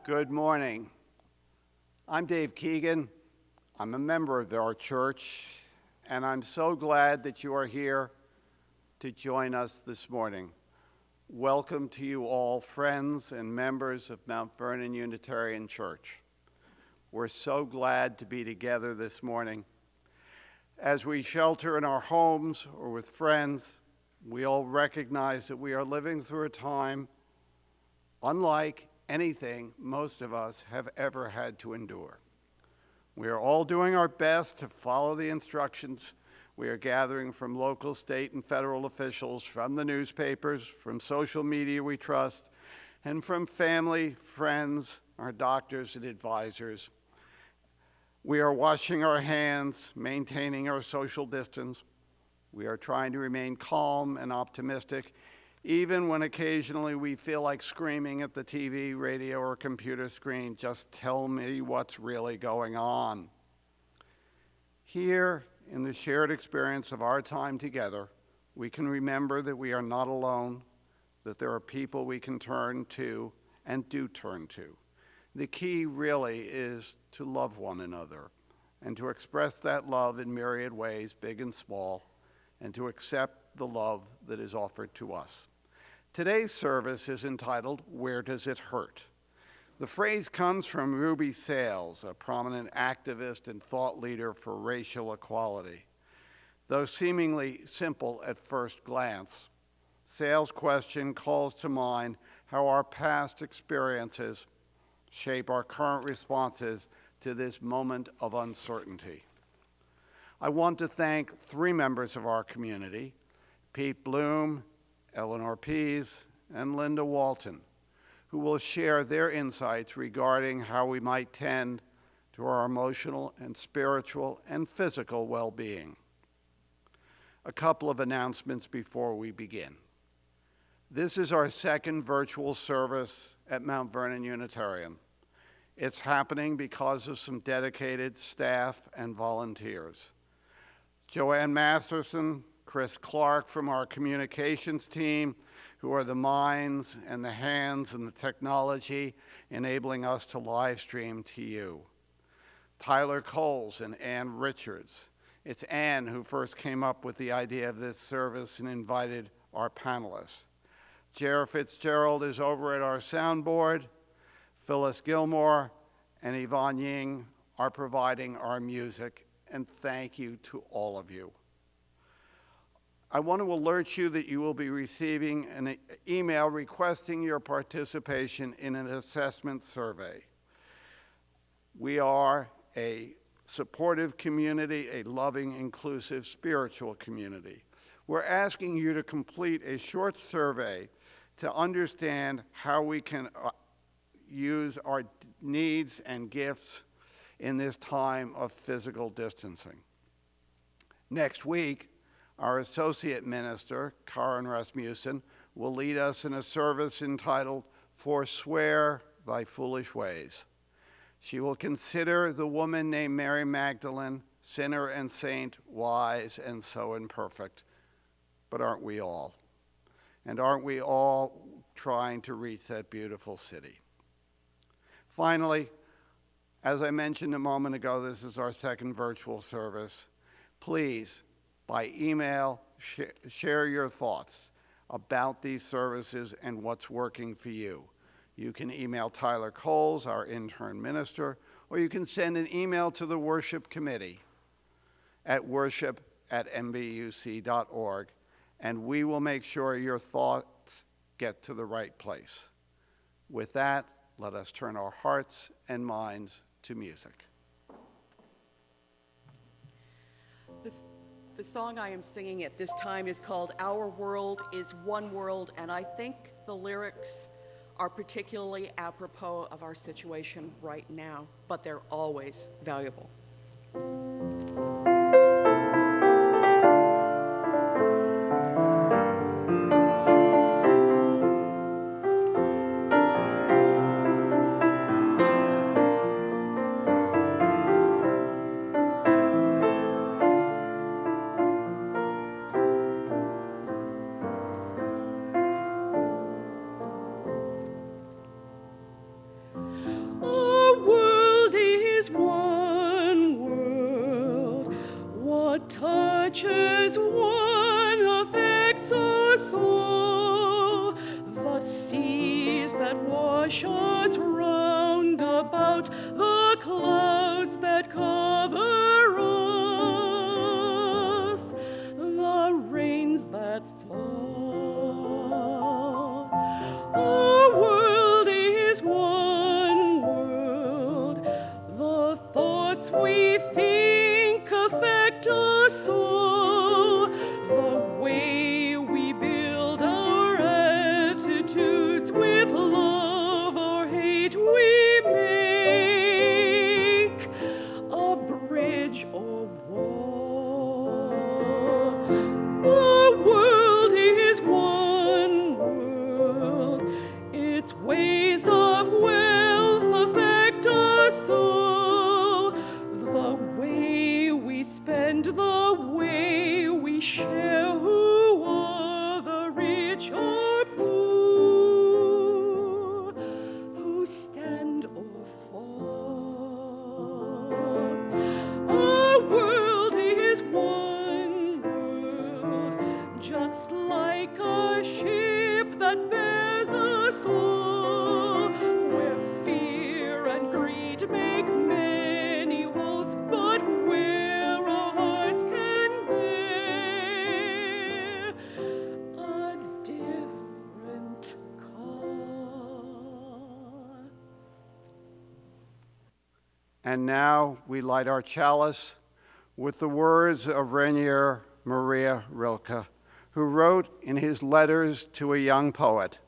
Good morning. I'm Dave Keegan. I'm a member of our church, and I'm so glad that you are here to join us this morning. Welcome to you all, friends and members of Mount Vernon Unitarian Church. We're so glad to be together this morning. As we shelter in our homes or with friends, we all recognize that we are living through a time unlike anything most of us have ever had to endure. We are all doing our best to follow the instructions we are gathering from local, state, and federal officials, from the newspapers, from social media we trust, and from family, friends, our doctors, and advisors. We are washing our hands, maintaining our social distance. We are trying to remain calm and optimistic, even when occasionally we feel like screaming at the TV, radio, or computer screen, just tell me what's really going on. Here, in the shared experience of our time together, we can remember that we are not alone, that there are people we can turn to and do turn to. The key really is to love one another and to express that love in myriad ways, big and small, and to accept the love that is offered to us. Today's service is entitled, Where Does It Hurt? The phrase comes from Ruby Sales, a prominent activist and thought leader for racial equality. Though seemingly simple at first glance, Sales' question calls to mind how our past experiences shape our current responses to this moment of uncertainty. I want to thank three members of our community, Pete Blum, Eleanor Pease, and Linda Walton, who will share their insights regarding how we might tend to our emotional and spiritual and physical well-being. A couple of announcements before we begin. This is our second virtual service at Mount Vernon Unitarian. It's happening because of some dedicated staff and volunteers. Joanne Masterson, Chris Clark from our communications team, who are the minds and the hands and the technology enabling us to live stream to you. Tyler Coles and Ann Richards. It's Ann who first came up with the idea of this service and invited our panelists. Jer Fitzgerald is over at our soundboard. Phyllis Gilmore and Yee Von Ng are providing our music, and thank you to all of you. I want to alert you that you will be receiving an email requesting your participation in an assessment survey. We are a supportive community, a loving, inclusive, spiritual community. We're asking you to complete a short survey to understand how we can use our needs and gifts in this time of physical distancing. Next week, our Associate Minister, Karen Rasmussen, will lead us in a service entitled, Forswear Thy Foolish Ways. She will consider the woman named Mary Magdalene, sinner and saint, wise and so imperfect. But aren't we all? And aren't we all trying to reach that beautiful city? Finally, as I mentioned a moment ago, this is our second virtual service. Please, by email, share your thoughts about these services and what's working for you. You can email Tyler Coles, our intern minister, or you can send an email to the worship committee at worship@mbuc.org, and we will make sure your thoughts get to the right place. With that, let us turn our hearts and minds to music. The song I am singing at this time is called Our World is One World, and I think the lyrics are particularly apropos of our situation right now, but they're always valuable. such as one affects us all. The seas that wash us round about, the clouds that cover us, the rains that fall. Our world is one world. The thoughts we think affect us all. The way we build our attitudes with love or hate we make, a bridge or wall. The world is one world. Its ways of wealth affect us all. The way we spend, the way we share, who are the rich or poor, who stand or fall. Our world is one world, just like a ship that bears us all, where fear and greed make many holes, but where our hearts can bear a different call. And now we light our chalice with the words of Rainier Maria Rilke, who wrote in his letters to a young poet,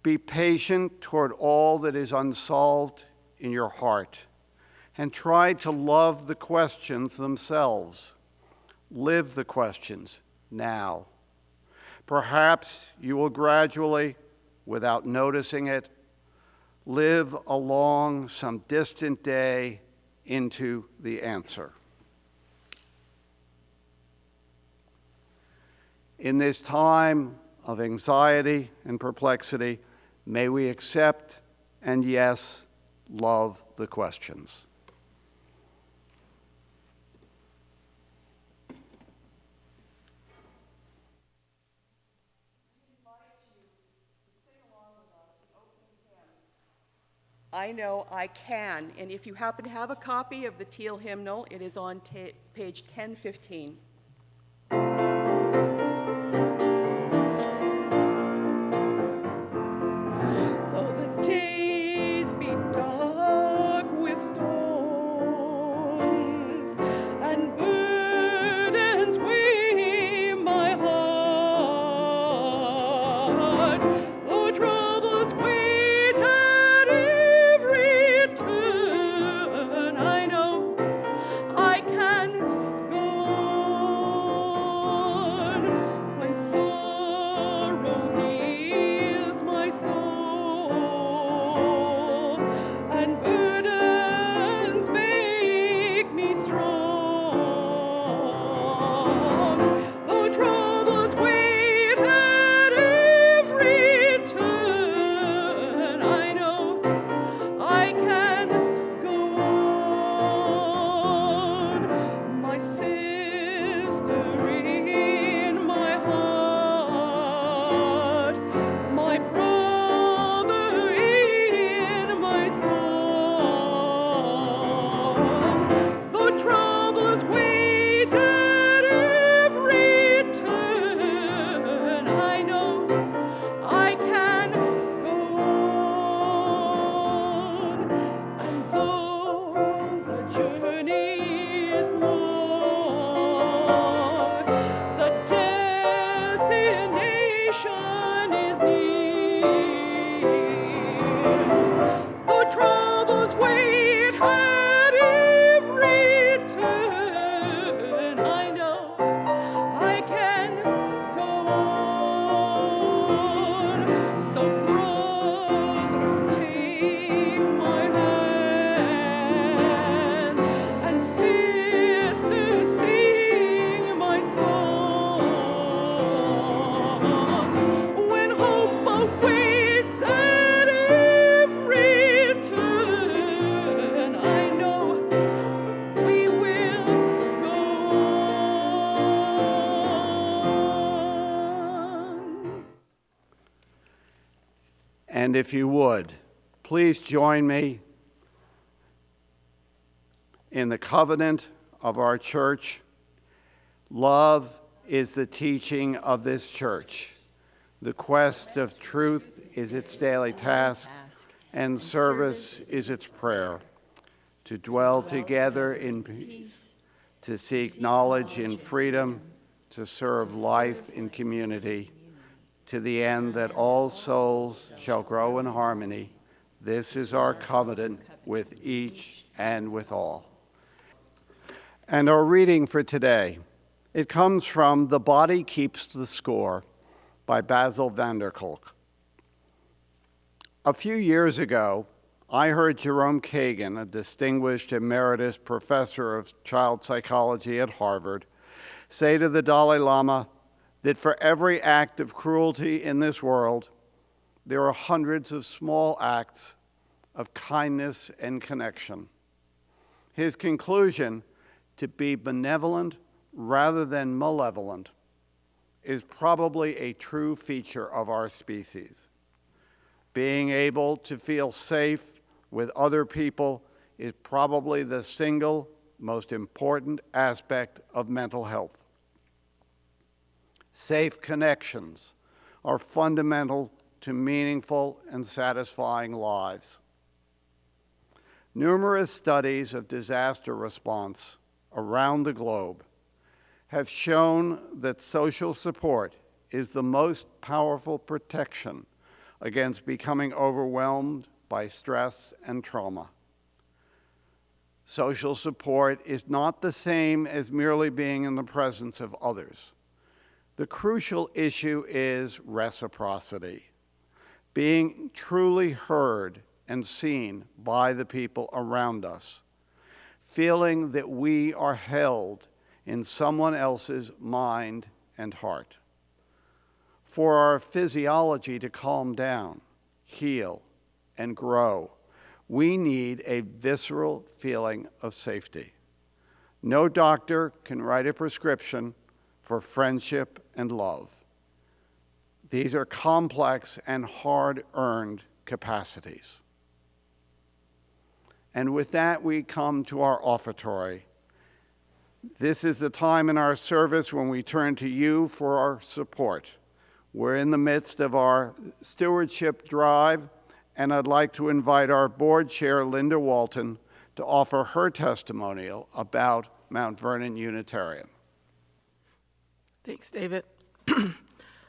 "Be patient toward all that is unsolved in your heart, and try to love the questions themselves. Live the questions now. Perhaps you will gradually, without noticing it, live along some distant day into the answer." In this time of anxiety and perplexity, may we accept and, yes, love the questions. I Know I Can, and if you happen to have a copy of the Teal Hymnal, it is on page 1015. Though the days be dark with storms and burdens weigh my heart, though troubles wait at every turn, I know I can go on when sorrow heals my soul and burdens make me strong. Though troubles wait at every turn, I know I can go on. My sister in my heart, my brother in my song. Though troubles wait at every turn, I know I can go on. And though the journey is long, the destination is near. Though troubles wait at every turn, I know I can go on. So brothers, take my hand, and sisters, And if you would, please join me in the covenant of our church. Love is the teaching of this church. The quest of truth is its daily task, and service is its prayer. To dwell together in peace, to seek knowledge in freedom, to serve life in community, to the end that all souls shall grow in harmony. This is our covenant with each and with all. And our reading for today, it comes from The Body Keeps the Score by Basil van der Kolk. A few years ago, I heard Jerome Kagan, a distinguished emeritus professor of child psychology at Harvard, say to the Dalai Lama that for every act of cruelty in this world, there are hundreds of small acts of kindness and connection. His conclusion, to be benevolent rather than malevolent, is probably a true feature of our species. Being able to feel safe with other people is probably the single most important aspect of mental health. Safe connections are fundamental to meaningful and satisfying lives. Numerous studies of disaster response around the globe have shown that social support is the most powerful protection against becoming overwhelmed by stress and trauma. Social support is not the same as merely being in the presence of others. The crucial issue is reciprocity, being truly heard and seen by the people around us, feeling that we are held in someone else's mind and heart. For our physiology to calm down, heal, and grow, we need a visceral feeling of safety. No doctor can write a prescription for friendship and love. These are complex and hard-earned capacities. And with that, we come to our offertory. This is the time in our service when we turn to you for our support. We're in the midst of our stewardship drive, and I'd like to invite our board chair, Linda Walton, to offer her testimonial about Mount Vernon Unitarian. Thanks, David.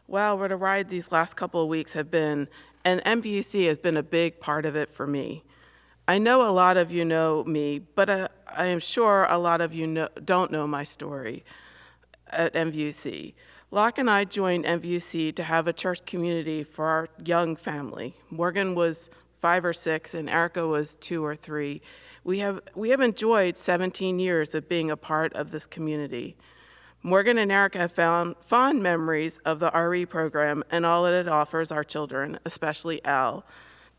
Wow, what a ride these last couple of weeks have been, and MVUC has been a big part of it for me. I know a lot of you know me, but I am sure a lot of you don't know my story at MVUC. Locke and I joined MVUC to have a church community for our young family. Morgan was 5 or 6, and Erica was 2 or 3. We have enjoyed 17 years of being a part of this community. Morgan and Erica have found fond memories of the RE program and all that it offers our children, especially Al.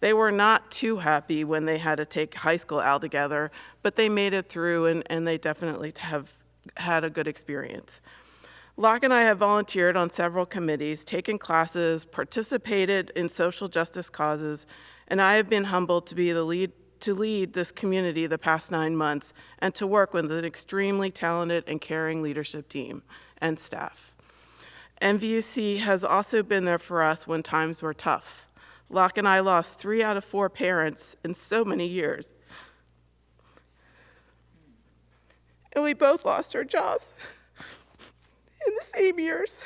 They were not too happy when they had to take high school Al together, but they made it through, and they definitely have had a good experience. Locke and I have volunteered on several committees, taken classes, participated in social justice causes, and I have been humbled to be to lead this community the past 9 months and to work with an extremely talented and caring leadership team and staff. MVUC has also been there for us when times were tough. Locke and I lost 3 out of 4 parents in so many years. And we both lost our jobs in the same years.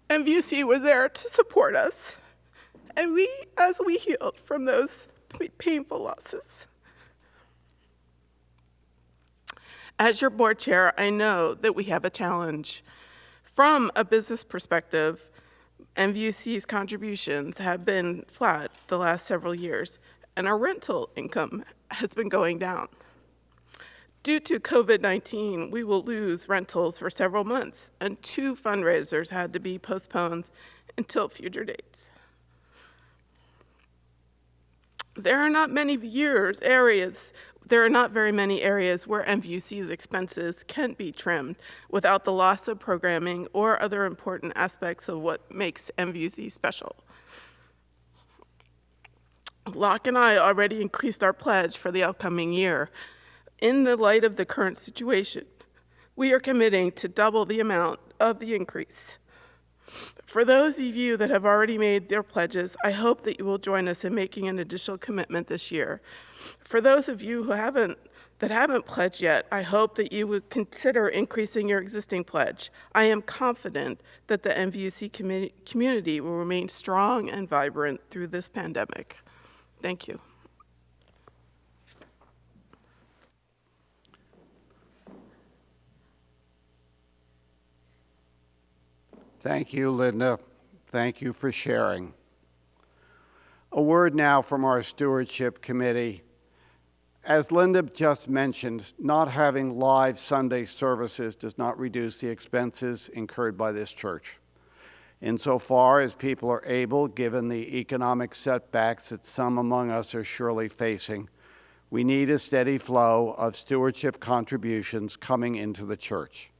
MVUC was there to support us, and as we healed from those painful losses. As your board chair, I know that we have a challenge. From a business perspective, MVUC's contributions have been flat the last several years, and our rental income has been going down. Due to COVID-19, we will lose rentals for several months, and 2 fundraisers had to be postponed until future dates. There are not many areas there are not very many areas where MVUC's expenses can be trimmed without the loss of programming or other important aspects of what makes MVUC special. Locke and I already increased our pledge for the upcoming year. In the light of the current situation, we are committing to double the amount of the increase. For those of you that have already made their pledges, I hope that you will join us in making an additional commitment this year. For those of you who haven't pledged yet, I hope that you would consider increasing your existing pledge. I am confident that the MVUC community will remain strong and vibrant through this pandemic. Thank you. Thank you, Linda. Thank you for sharing. A word now from our Stewardship Committee. As Linda just mentioned, not having live Sunday services does not reduce the expenses incurred by this church. Insofar as people are able, given the economic setbacks that some among us are surely facing, we need a steady flow of stewardship contributions coming into the church.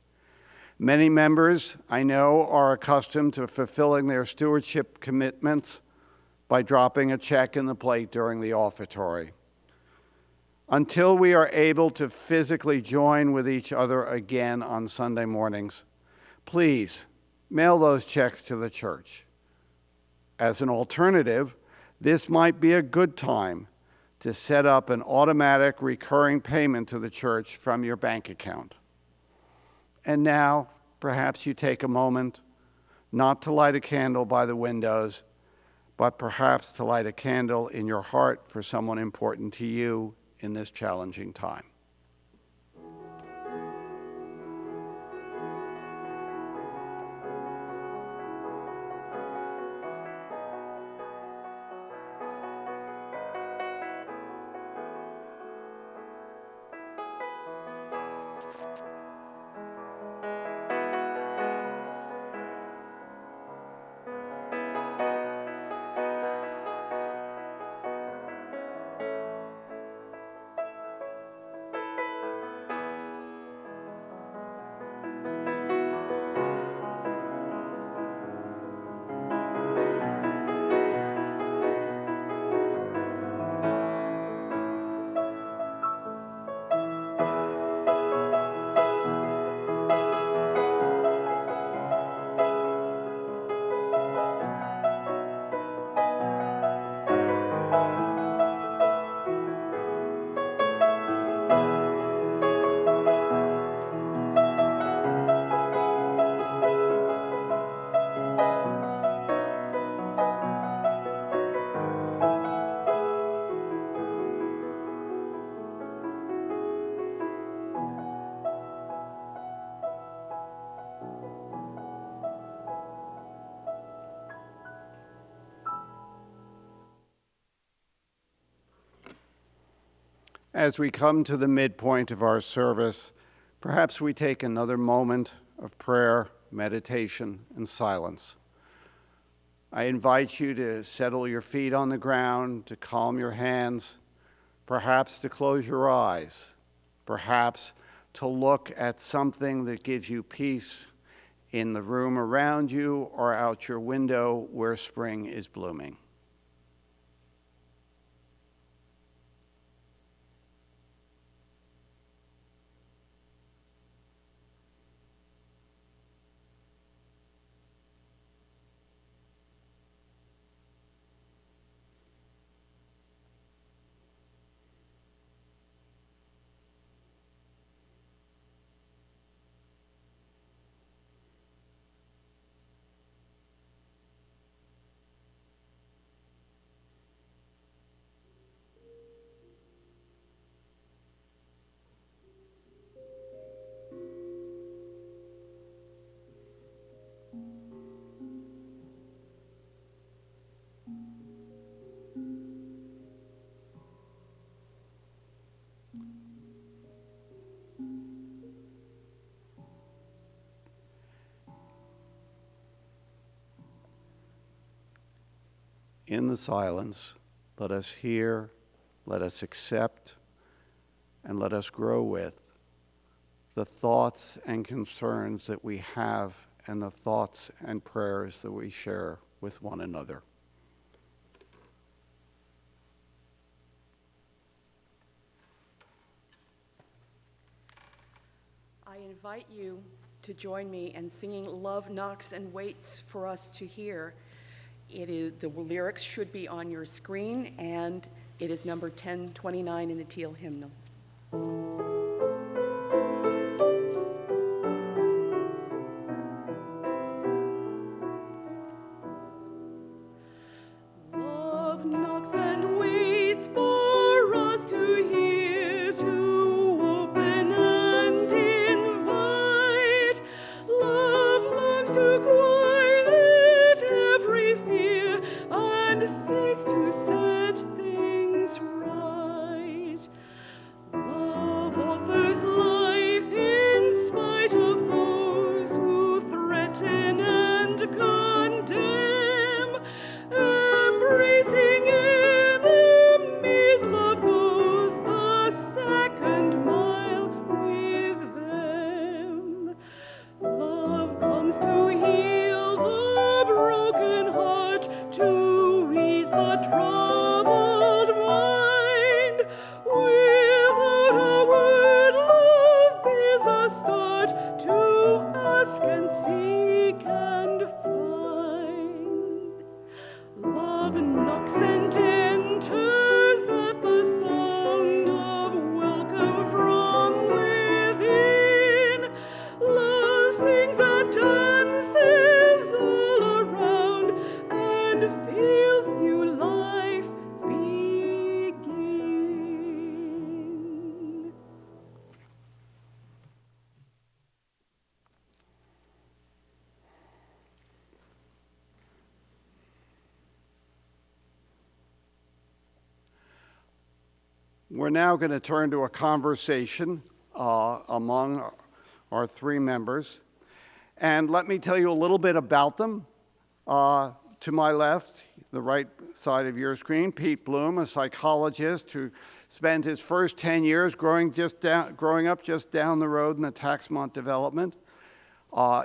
Many members, I know, are accustomed to fulfilling their stewardship commitments by dropping a check in the plate during the offertory. Until we are able to physically join with each other again on Sunday mornings, please mail those checks to the church. As an alternative, this might be a good time to set up an automatic recurring payment to the church from your bank account. And now, perhaps you take a moment, not to light a candle by the windows, but perhaps to light a candle in your heart for someone important to you in this challenging time. As we come to the midpoint of our service, perhaps we take another moment of prayer, meditation, and silence. I invite you to settle your feet on the ground, to calm your hands, perhaps to close your eyes, perhaps to look at something that gives you peace in the room around you or out your window where spring is blooming. In the silence, let us hear, let us accept, and let us grow with the thoughts and concerns that we have and the thoughts and prayers that we share with one another. I invite you to join me in singing Love Knocks and Waits for us to hear. The lyrics should be on your screen, and it is number 1029 in the Teal Hymnal. Love knocks and waits for us to hear, to open and invite. Love longs to quiet every fear and seeks to set things right. Love offers life in spite of foes who threaten and condemn. Embracing enemies, love goes the second mile with them. Love comes to heal the broken heart, to ease the troubled mind. Without a word, love is a start to ask and seek and find. Love knocks and enters at the sound of welcome from within. Love sings and dances all around and feels new life begin. We're now going to turn to a conversation among our three members. And let me tell you a little bit about them. To my left, the right side of your screen, Pete Blum, a psychologist who spent his first 10 years growing up just down the road in the Taxmont development.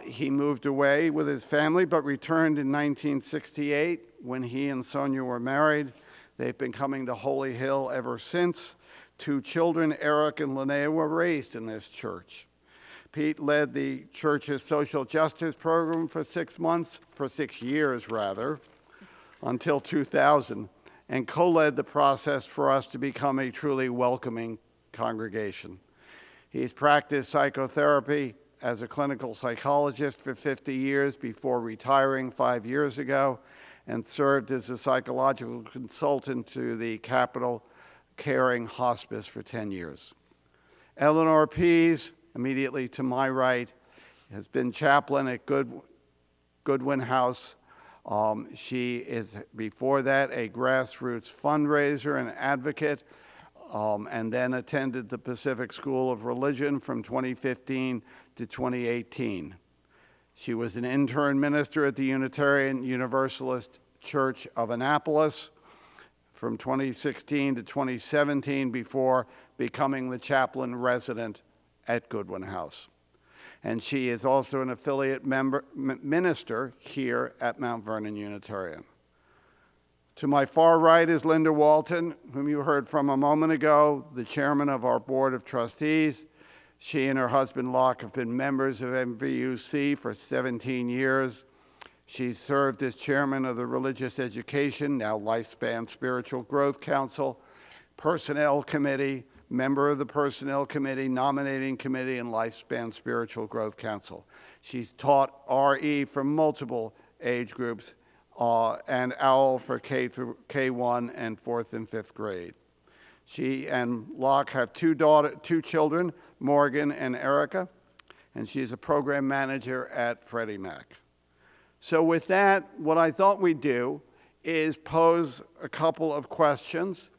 He moved away with his family, but returned in 1968 when he and Sonia were married. They've been coming to Holy Hill ever since. 2 children, Eric and Linnea, were raised in this church. Pete led the church's social justice program for 6 years, until 2000, and co-led the process for us to become a truly welcoming congregation. He's practiced psychotherapy as a clinical psychologist for 50 years before retiring 5 years ago, and served as a psychological consultant to the Capitol Caring Hospice for 10 years. Eleanor Pease, immediately to my right, has been chaplain at Goodwin House. She is, before that, a grassroots fundraiser and advocate, and then attended the Pacific School of Religion from 2015 to 2018. She was an intern minister at the Unitarian Universalist Church of Annapolis from 2016 to 2017 before becoming the chaplain resident at Goodwin House. And she is also an affiliate minister here at Mount Vernon Unitarian. To my far right is Linda Walton, whom you heard from a moment ago, the chairman of our board of trustees. She and her husband Locke have been members of MVUC for 17 years. She's served as chairman of the Religious Education, now Lifespan Spiritual Growth Council, Personnel Committee, member of the Personnel Committee, Nominating Committee, and Lifespan Spiritual Growth Council. She's taught RE for multiple age groups and OWL for K through K1 and 4th and 5th grade. She and Locke have two children, Morgan and Erica, and she's a program manager at Freddie Mac. So with that, what I thought we'd do is pose a couple of questions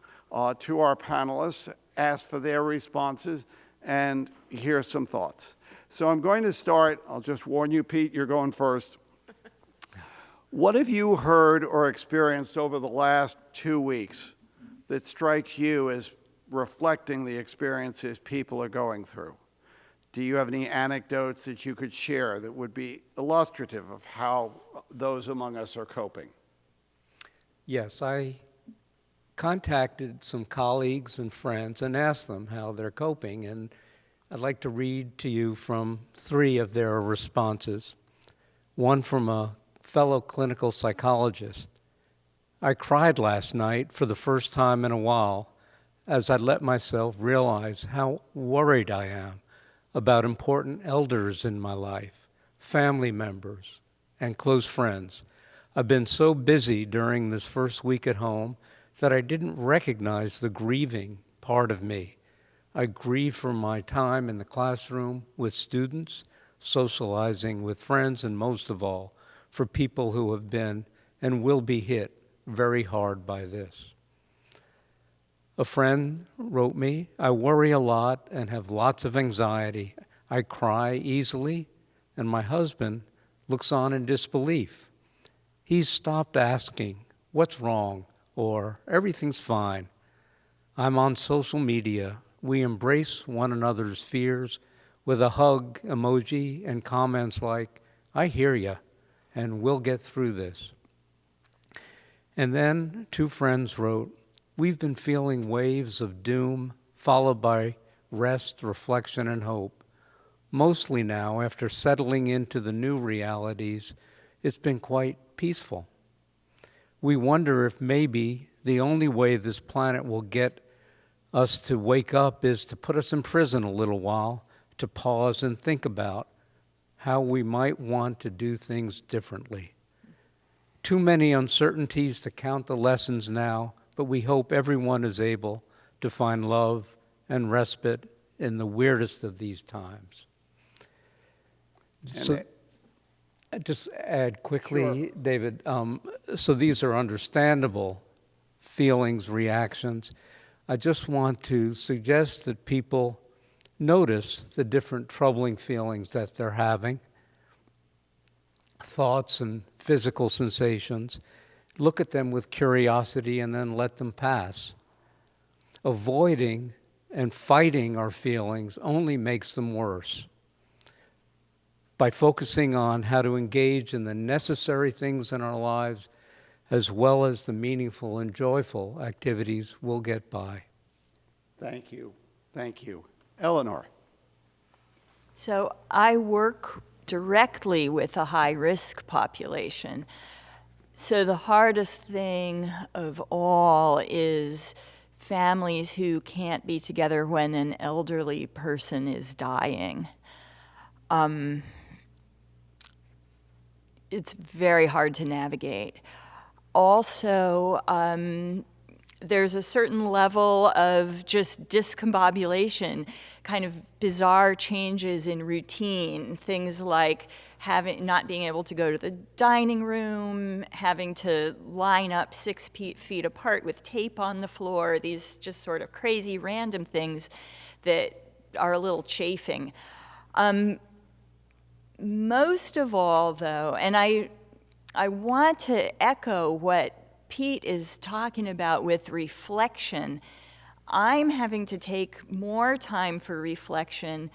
to our panelists, ask for their responses, and hear some thoughts. So I'm going to start. I'll just warn you, Pete, you're going first. What have you heard or experienced over the last 2 weeks that strikes you as reflecting the experiences people are going through. Do you have any anecdotes that you could share that would be illustrative of how those among us are coping? Yes, I contacted some colleagues and friends and asked them how they're coping, and I'd like to read to you from 3 of their responses. One from a fellow clinical psychologist. I cried last night for the first time in a while as I let myself realize how worried I am about important elders in my life, family members, and close friends. I've been so busy during this first week at home that I didn't recognize the grieving part of me. I grieve for my time in the classroom with students, socializing with friends, and most of all, for people who have been and will be hit very hard by this. A friend wrote me, I worry a lot and have lots of anxiety. I cry easily, and my husband looks on in disbelief. He's stopped asking, what's wrong? Or everything's fine. I'm on social media. We embrace one another's fears with a hug emoji and comments like, I hear ya, and we'll get through this. And then 2 friends wrote, we've been feeling waves of doom followed by rest, reflection, and hope. Mostly now, after settling into the new realities, it's been quite peaceful. We wonder if maybe the only way this planet will get us to wake up is to put us in prison a little while, to pause and think about how we might want to do things differently. Too many uncertainties to count the lessons now, but we hope everyone is able to find love and respite in the weirdest of these times. So, just add quickly, Sure. David, so these are understandable feelings, reactions. I just want to suggest that people notice the different troubling feelings that they're having, thoughts and physical sensations. Look at them with curiosity and then let them pass. Avoiding and fighting our feelings only makes them worse. By focusing on how to engage in the necessary things in our lives, as well as the meaningful and joyful activities, we'll get by. Thank you. Thank you. Eleanor. So I work directly with a high-risk population. So the hardest thing of all is families who can't be together when an elderly person is dying. It's very hard to navigate. Also, there's a certain level of just discombobulation, kind of bizarre changes in routine, things like not being able to go to the dining room, having to line up 6 feet apart with tape on the floor, these just sort of crazy random things that are a little chafing. Most of all, though, and I want to echo what Pete is talking about with reflection. I'm having to take more time for reflection,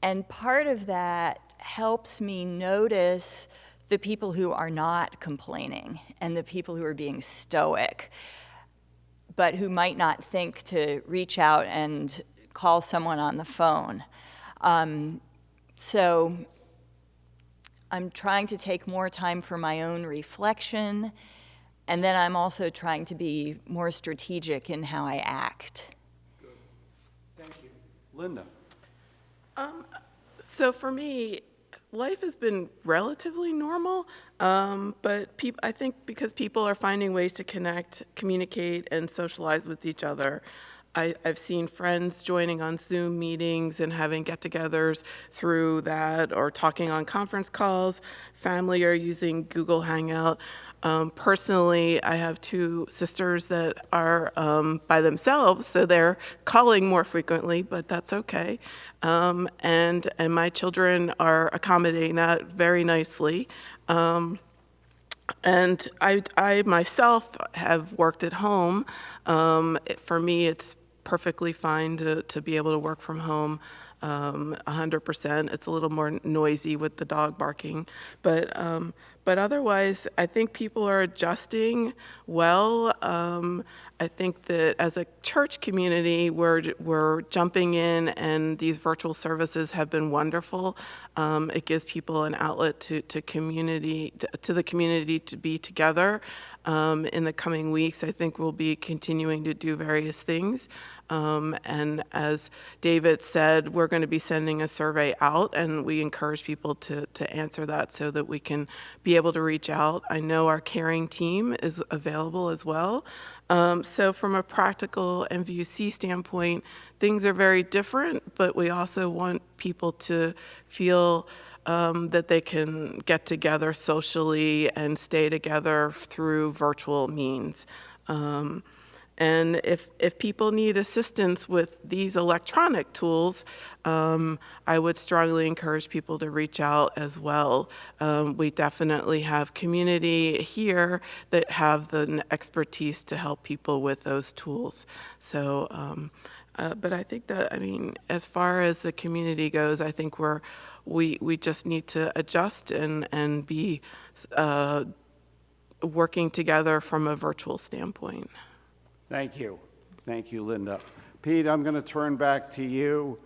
and part of that helps me notice the people who are not complaining and the people who are being stoic, but who might not think to reach out and call someone on the phone. So I'm trying to take more time for my own reflection, and then I'm also trying to be more strategic in how I act. Good. Thank you. Linda. So for me, life has been relatively normal, but I think because people are finding ways to connect, communicate, and socialize with each other. I've seen friends joining on Zoom meetings and having get-togethers through that, or talking on conference calls. Family are using Google Hangout. Personally, I have 2 sisters that are by themselves, so they're calling more frequently, but that's okay. And my children are accommodating that very nicely. And I myself have worked at home. For me, it's perfectly fine to be able to work from home 100%. It's a little more noisy with the dog barking, but otherwise, I think people are adjusting well. I think that as a church community, we're jumping in, and these virtual services have been wonderful. It gives people an outlet to the community to be together. In the coming weeks, I think we'll be continuing to do various things. And as David said, we're going to be sending a survey out, and we encourage people to answer that so that we can be able to reach out. I know our caring team is available as well. So from a practical MVUC standpoint, things are very different, but we also want people to feel that they can get together socially and stay together through virtual means. And if people need assistance with these electronic tools, I would strongly encourage people to reach out as well. We definitely have community here that have the expertise to help people with those tools. So, but I think that, as far as the community goes, I think we just need to adjust and be working together from a virtual standpoint. Thank you. Thank you, Linda. Pete, I'm going to turn back to you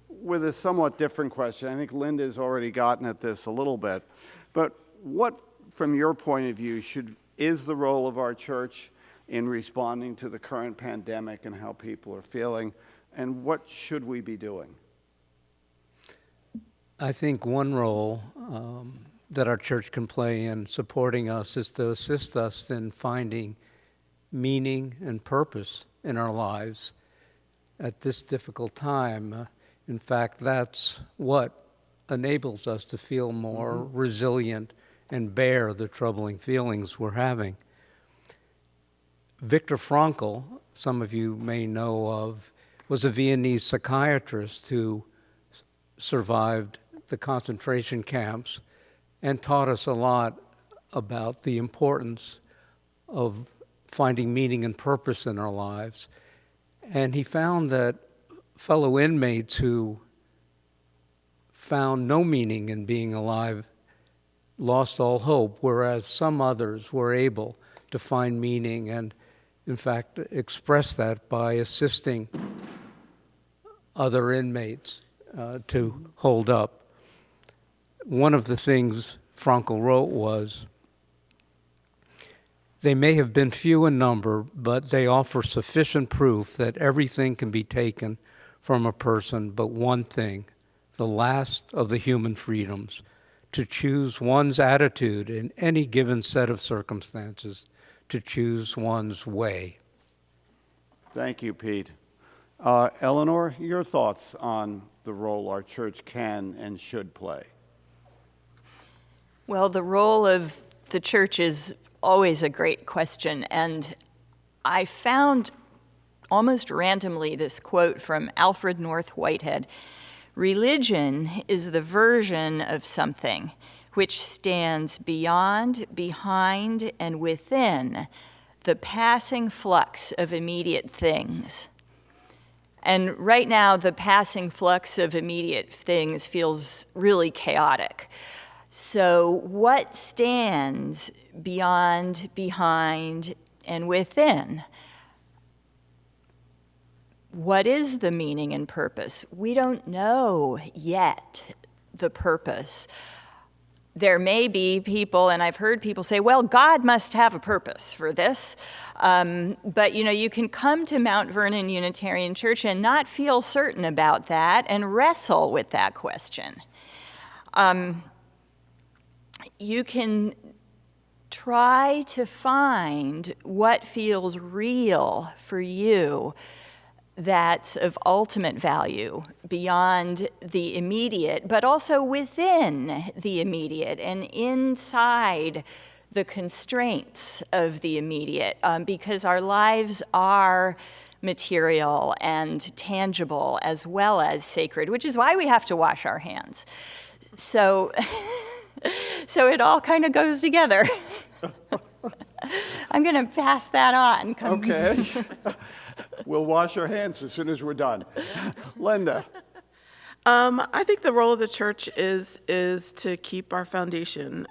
with a somewhat different question. I think Linda's already gotten at this a little bit. But what, from your point of view, is the role of our church in responding to the current pandemic and how people are feeling? And what should we be doing? I think one role that our church can play in supporting us is to assist us in finding meaning and purpose in our lives at this difficult time. In fact, that's what enables us to feel more resilient and bear the troubling feelings we're having. Viktor Frankl, some of you may know of, was a Viennese psychiatrist who survived the concentration camps and taught us a lot about the importance of finding meaning and purpose in our lives. And he found that fellow inmates who found no meaning in being alive lost all hope, whereas some others were able to find meaning and, in fact, express that by assisting other inmates to hold up. One of the things Frankl wrote was, "They may have been few in number, but they offer sufficient proof that everything can be taken from a person but one thing, the last of the human freedoms, to choose one's attitude in any given set of circumstances, to choose one's way." Thank you, Pete. Eleanor, your thoughts on the role our church can and should play? Well, the role of the church is always a great question, and I found almost randomly this quote from Alfred North Whitehead: "Religion is the version of something which stands beyond, behind, and within the passing flux of immediate things." And right now, the passing flux of immediate things feels really chaotic. So what stands beyond, behind, and within? What is the meaning and purpose? We don't know yet the purpose. There may be people, and I've heard people say, well, God must have a purpose for this. But you can come to Mount Vernon Unitarian Church and not feel certain about that and wrestle with that question. You can try to find what feels real for you that's of ultimate value beyond the immediate, but also within the immediate and inside the constraints of the immediate, because our lives are material and tangible as well as sacred, which is why we have to wash our hands. So it all kind of goes together. I'm going to pass that on. Okay. We'll wash our hands as soon as we're done. Linda? I think the role of the church is to keep our foundation.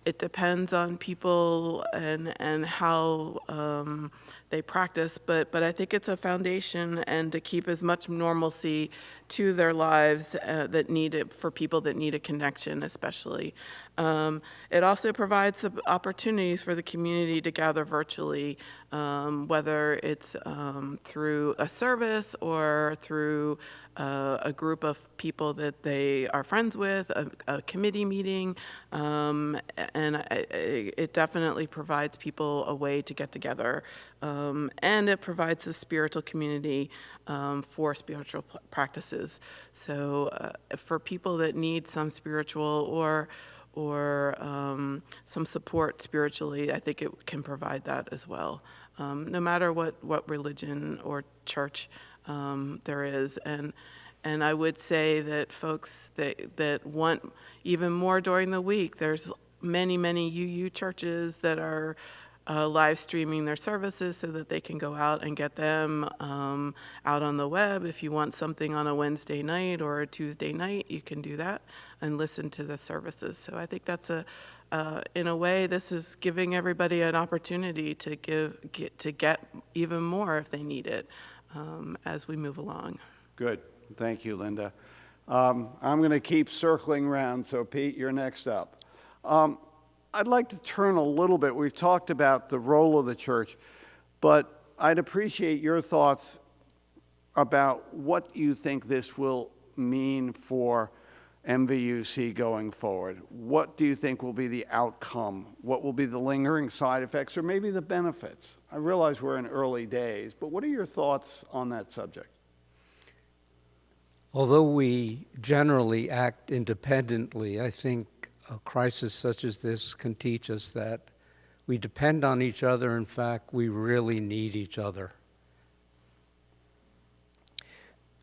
It depends on people and how they practice, but I think it's a foundation, and to keep as much normalcy to their lives that need it, for people that need a connection, especially. It also provides opportunities for the community to gather virtually, whether it's through a service or through a group of people that they are friends with, a committee meeting, and it definitely provides people a way to get together, and it provides a spiritual community for spiritual practices. So for people that need some spiritual or some support spiritually, I think it can provide that as well, no matter what religion or church there is. And I would say that folks that want even more during the week, there's many UU churches that are live streaming their services so that they can go out and get them out on the web. If you want something on a Wednesday night or a Tuesday night, you can do that and listen to the services. So I think that's in a way, this is giving everybody an opportunity to get even more if they need it as we move along. Good. Thank you, Linda. I'm going to keep circling around, so Pete, you're next up. I'd like to turn a little bit. We've talked about the role of the church, but I'd appreciate your thoughts about what you think this will mean for MVUC going forward. What do you think will be the outcome? What will be the lingering side effects, or maybe the benefits? I realize we're in early days, but what are your thoughts on that subject? Although we generally act independently, I think a crisis such as this can teach us that we depend on each other. In fact, we really need each other.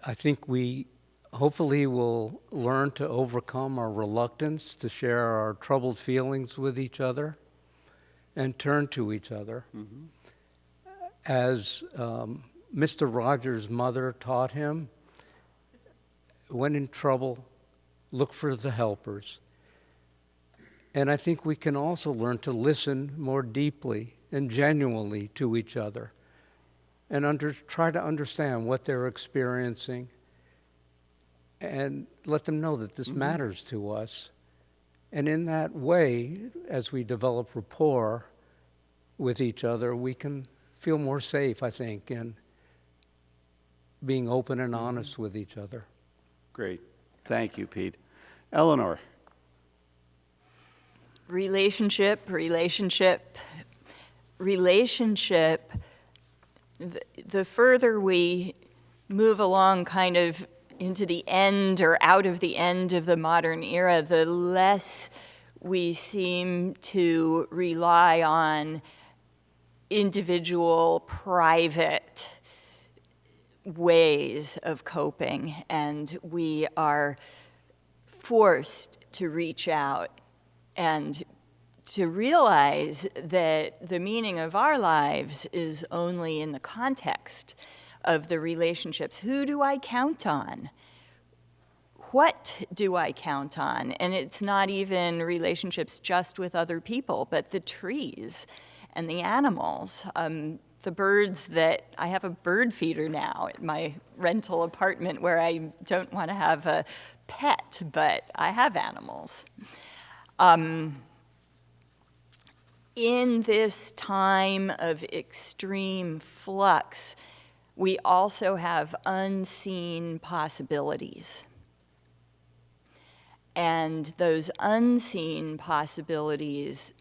I think we hopefully will learn to overcome our reluctance to share our troubled feelings with each other and turn to each other. Mm-hmm. As Mr. Rogers' mother taught him, when in trouble, look for the helpers. And I think we can also learn to listen more deeply and genuinely to each other and try to understand what they're experiencing and let them know that this mm-hmm. matters to us. And in that way, as we develop rapport with each other, we can feel more safe, I think, in being open and honest with each other. Great. Thank you, Pete. Eleanor. Relationship. The further we move along kind of into the end or out of the end of the modern era, the less we seem to rely on individual, private ways of coping, and we are forced to reach out and to realize that the meaning of our lives is only in the context of the relationships. Who do I count on? What do I count on? And it's not even relationships just with other people, but the trees and the animals. The birds that, I have a bird feeder now at my rental apartment where I don't want to have a pet, but I have animals. In this time of extreme flux, we also have unseen possibilities. And those unseen possibilities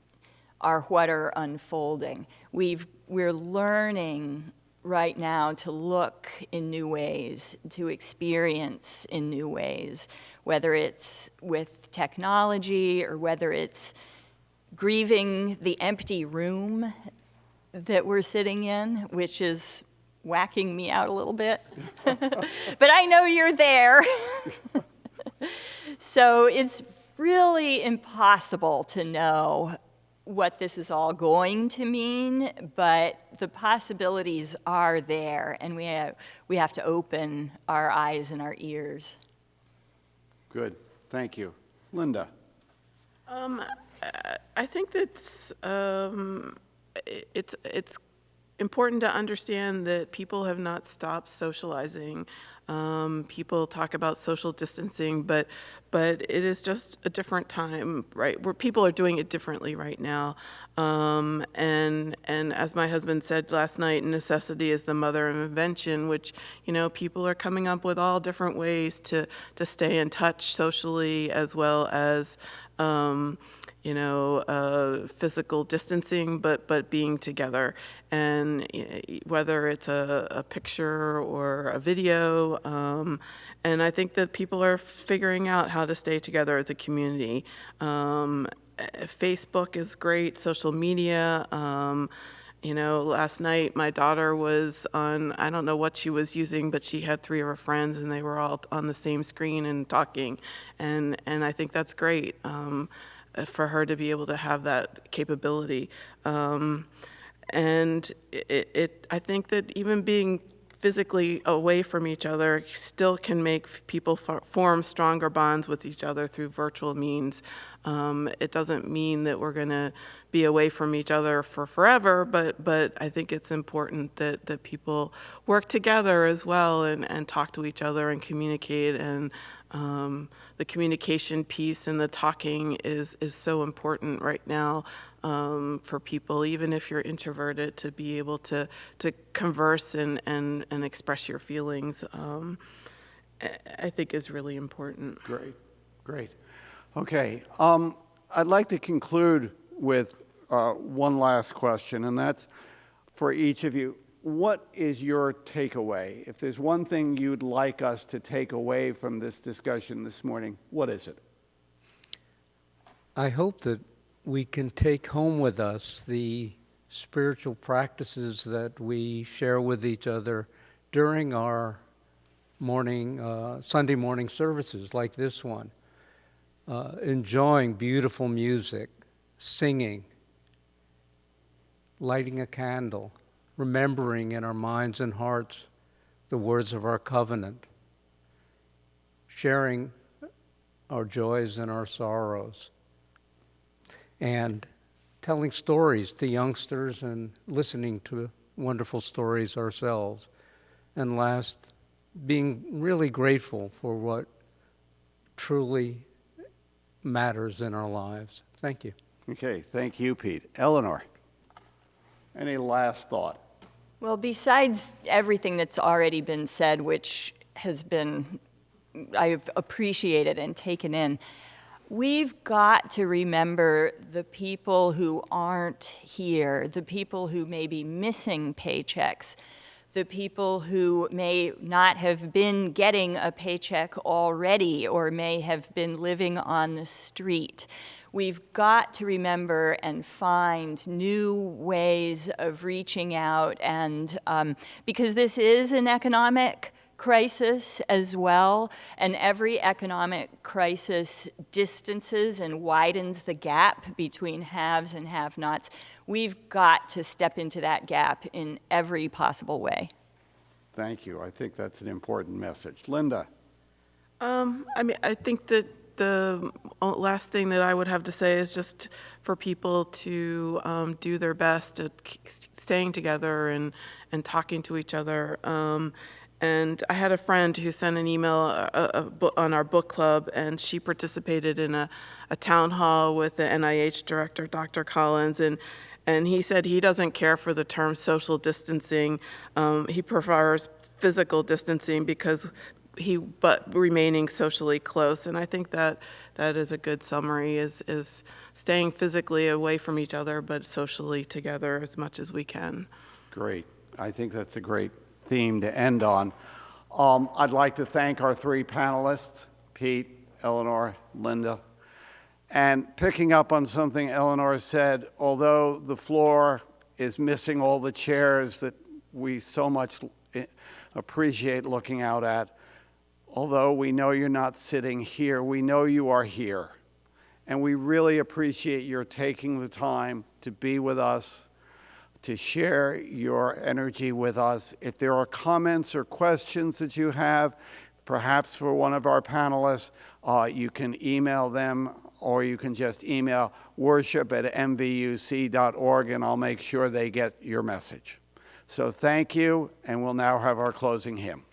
are what are unfolding. We're learning right now to look in new ways, to experience in new ways, whether it's with technology or whether it's grieving the empty room that we're sitting in, which is whacking me out a little bit. But I know you're there. So it's really impossible to know what this is all going to mean, but the possibilities are there, and we have to open our eyes and our ears. Good, thank you. Linda? I think that's it's important to understand that people have not stopped socializing. People talk about social distancing, but it is just a different time, right? Where people are doing it differently right now. And as my husband said last night, necessity is the mother of invention, which, people are coming up with all different ways to stay in touch socially, as well as physical distancing, but being together. And whether it's a picture or a video, and I think that people are figuring out how to stay together as a community. Facebook is great, social media. Last night my daughter was on, I don't know what she was using, but she had 3 of her friends and they were all on the same screen and talking. And I think that's great. For her to be able to have that capability. And I think that even being physically away from each other still can make people form stronger bonds with each other through virtual means. It doesn't mean that we're going to be away from each other for forever, but I think it's important that people work together as well and talk to each other and communicate. And the communication piece and the talking is so important right now for people, even if you're introverted, to be able to converse and express your feelings, I think is really important. Great. Okay, I'd like to conclude with one last question, and that's for each of you. What is your takeaway? If there's one thing you'd like us to take away from this discussion this morning, what is it? I hope that we can take home with us the spiritual practices that we share with each other during our Sunday morning services like this one. Enjoying beautiful music, singing, lighting a candle, remembering in our minds and hearts the words of our covenant, sharing our joys and our sorrows, and telling stories to youngsters and listening to wonderful stories ourselves. And last, being really grateful for what truly matters in our lives. Thank you. Okay, thank you, Pete. Eleanor, any last thought? Well, besides everything that's already been said, which I've appreciated and taken in, we've got to remember the people who aren't here, the people who may be missing paychecks, the people who may not have been getting a paycheck already or may have been living on the street. We've got to remember and find new ways of reaching out, and because this is an economic crisis as well, and every economic crisis distances and widens the gap between haves and have-nots. We've got to step into that gap in every possible way. Thank you. I think that's an important message. Linda? I think that the last thing that I would have to say is just for people to do their best at staying together and talking to each other. And I had a friend who sent an email on our book club, and she participated in a town hall with the NIH director, Dr. Collins, and he said he doesn't care for the term social distancing. He prefers physical distancing but remaining socially close. And I think that is a good summary, is staying physically away from each other, but socially together as much as we can. Great. I think that's a great theme to end on. I'd like to thank our 3 panelists, Pete, Eleanor, Linda. And picking up on something Eleanor said, although the floor is missing all the chairs that we so much appreciate looking out at, although we know you're not sitting here, we know you are here. And we really appreciate your taking the time to be with us, to share your energy with us. If there are comments or questions that you have, perhaps for one of our panelists, you can email them, or you can just email worship@mvuc.org, and I'll make sure they get your message. So thank you, and we'll now have our closing hymn.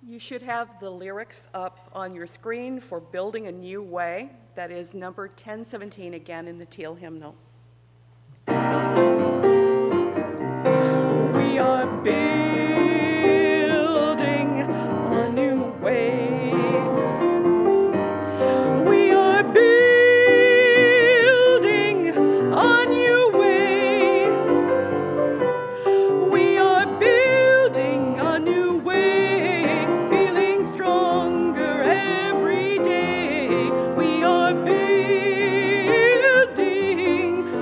You should have the lyrics up on your screen for Building a New Way. That is number 1017 again in the Teal hymnal. We are building a new way. We are building a new way. We are building a new way, feeling stronger every day. We are building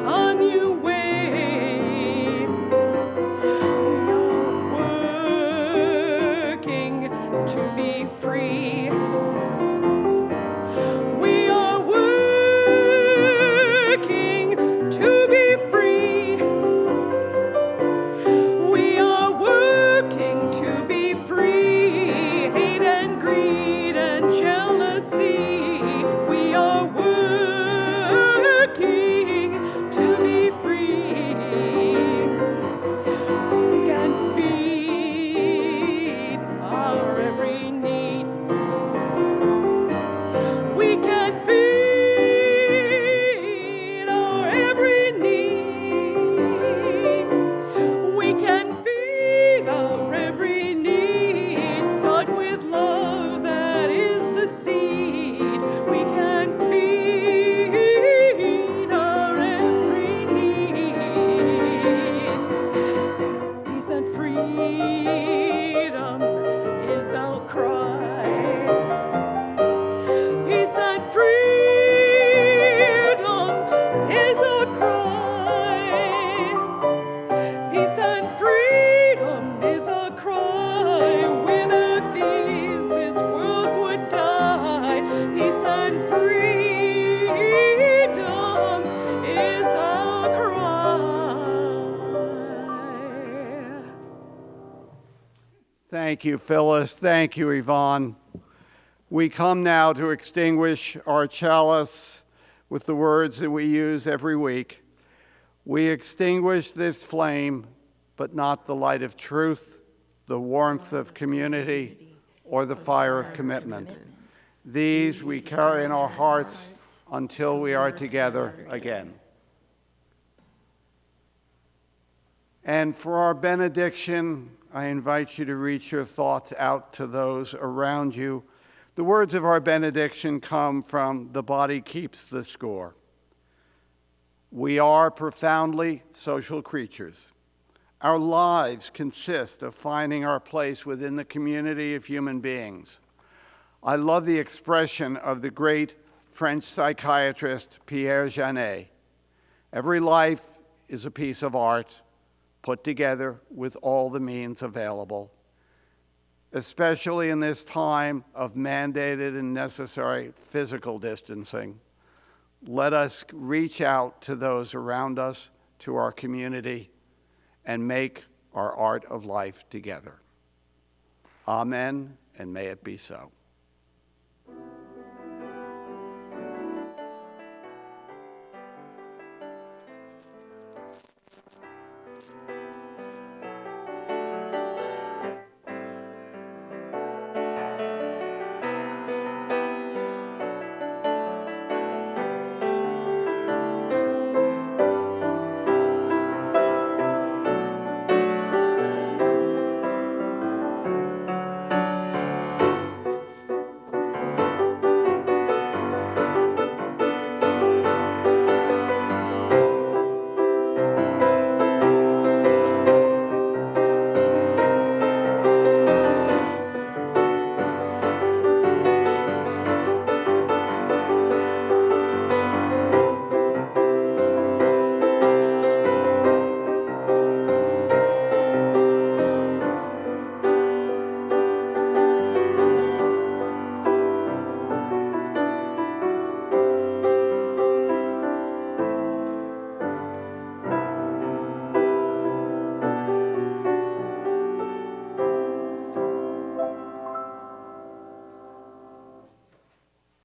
a new way. We are working to be free. We are working to be free. We are working to be free. Hate and greed and jealousy. We are working to be free. We can feed our every need. We can feed our every need. We can feed our every need. Start with love, that is the seed. We can feed our every need. Peace and freedom is our cry. Peace and freedom is our cry. Peace and freedom is our cry. Without these, this world would die. Peace and freedom is our cry. Thank you, Phyllis. Thank you, Yvonne. We come now to extinguish our chalice with the words that we use every week. We extinguish this flame, but not the light of truth, the warmth of community, or the fire of commitment. These we carry in our hearts until we are together again. And for our benediction, I invite you to reach your thoughts out to those around you. The words of our benediction come from The Body Keeps the Score. We are profoundly social creatures. Our lives consist of finding our place within the community of human beings. I love the expression of the great French psychiatrist Pierre Janet. Every life is a piece of art put together with all the means available. Especially in this time of mandated and necessary physical distancing, let us reach out to those around us, to our community, and make our art of life together. Amen, and may it be so.